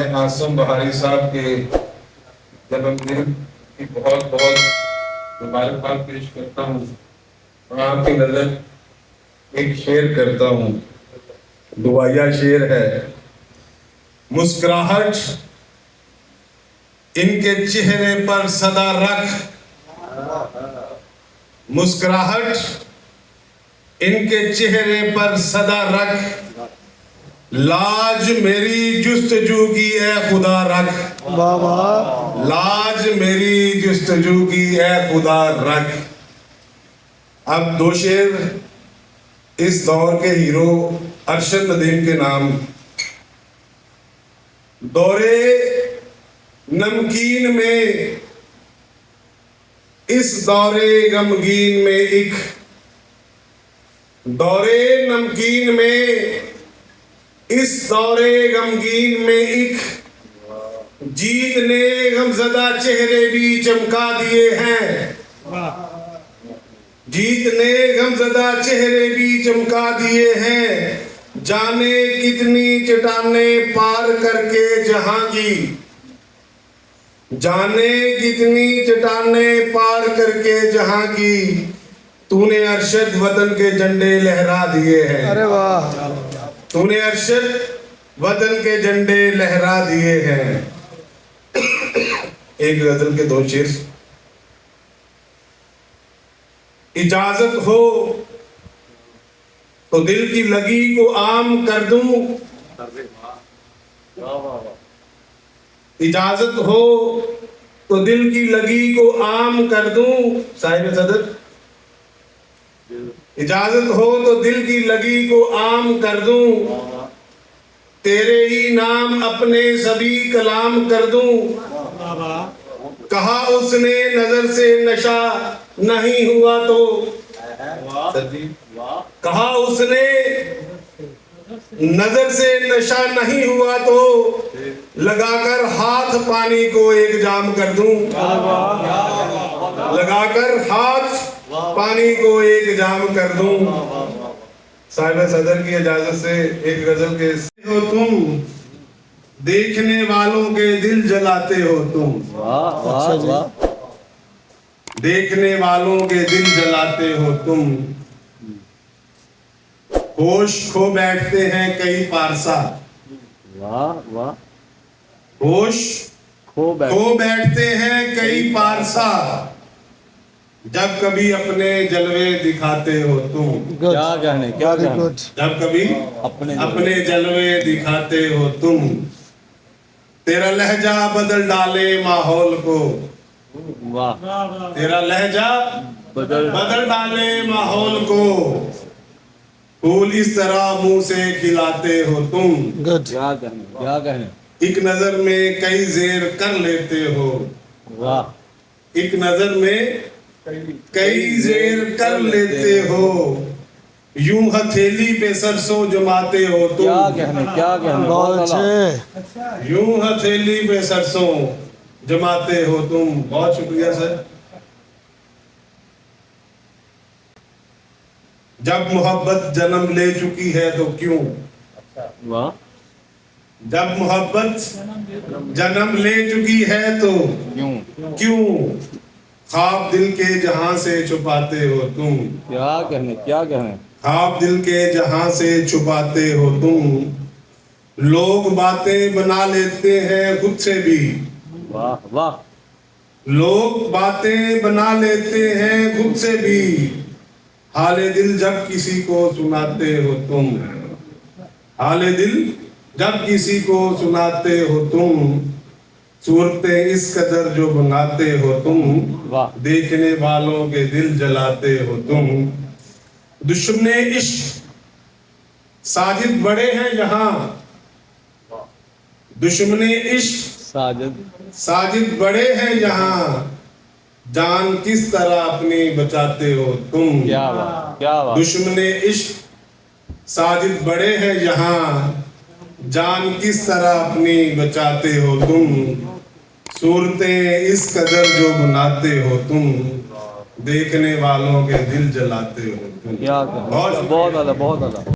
मैं आसम बहारी साहब के जन्मदिन की बहुत बहुत मुबारकबाद पेश करता हूँ और आपकी नजर एक शेर करता हूँ। दुआया शेर है। मुस्कुराहट इनके चेहरे पर सदा रख, मुस्कुराहट इनके चेहरे पर सदा रख, लाज मेरी जुस्तजू की ए खुदा रख, लाज मेरी जुस्तजू की ए खुदा रख। अब दो शेर इस दौर के हीरो अरशद नदीम के नाम। दौरे नमकीन में, इस दौरे गमगीन में एक, दौरे नमकीन में, इस दौरे गमगीन में एक, जीत ने गमज़दा चेहरे भी चमका दिए हैं, जीत ने गमज़दा चेहरे भी चमका दिए हैं। जाने कितनी चट्टानें पार करके जहां की, जाने कितनी चट्टानें पार करके जहां की, तूने अरशद वतन के झंडे लहरा दिए हैं। अरे वाह, तूने अरशद वतन के झंडे लहरा दिए हैं। एक गजल के दो शेर। इजाजत हो तो दिल की लगी को आम कर दूं, इजाजत हो तो दिल की लगी को आम कर दूं। साहिब सदर, इजाजत हो तो दिल की लगी को आम कर दूं, तेरे ही नाम अपने सभी कलाम कर दूं। कहा उसने नजर से नशा नहीं हुआ तो, कहा उसने नजर से नशा नहीं हुआ तो, लगाकर हाथ पानी को एक जाम कर दूं, लगाकर हाथ पानी को एक जाम कर दूं। साहिब सदर की इजाजत से एक गजल के हो तुम, देखने वालों के दिल जलाते हो तुम। वाह वाह वाह, देखने वालों के दिल जलाते हो तुम। होश खो बैठते हैं कई पारसा, वाह वाह, होश खो बैठते हैं कई पारसा, जब कभी अपने जलवे दिखाते हो तुम। क्या कहने, क्या कहने, जब कभी अपने जलवे दिखाते हो तुम। तेरा लहजा बदल डाले माहौल को, वाह, तेरा लहजा बदल डाले माहौल को, फूल इस तरह मुंह से खिलाते हो तुम। क्या कहने, क्या कहने, एक नजर में कई जेर कर लेते हो, वाह, एक नजर में कई जेर कर लेते हो, यूं हथेली पे सरसों जमाते हो तुम। क्या कहने, क्या कहने, बहुत अच्छे, यूं हथेली पे सरसों जमाते हो तुम। बहुत शुक्रिया सर। जब मोहब्बत जन्म ले चुकी है तो क्यों, वाह, जब मोहब्बत जन्म ले चुकी है तो क्यों, क्यों, ख्वाब दिल के जहां से छुपाते हो तुम। क्या कहने, क्या कहने, ख्वाब दिल के जहां से छुपाते हो तुम। लोग बातें बना लेते हैं खुद से भी, वाह वाह, लोग बातें बना लेते हैं खुद से भी, हाले दिल जब किसी को सुनाते हो तुम। हाले दिल जब किसी को सुनाते हो तुम, सूरतें इस कदर जो बनाते हो तुम, वाह, देखने वालों के दिल जलाते हो तुम। दुश्मने इश्क साजिद बड़े हैं यहाँ, दुश्मने इश्क साजिद बड़े हैं यहाँ, जान किस तरह अपनी बचाते हो तुम। क्या बात, क्या बात, दुश्मने इश्क साजिद बड़े हैं यहाँ, जान किस तरह अपनी बचाते हो तुम। सूरतें इस कदर जो बनाते हो तुम, देखने वालों के दिल जलाते हो तुम। क्या, बहुत ज्यादा, बहुत ज्यादा।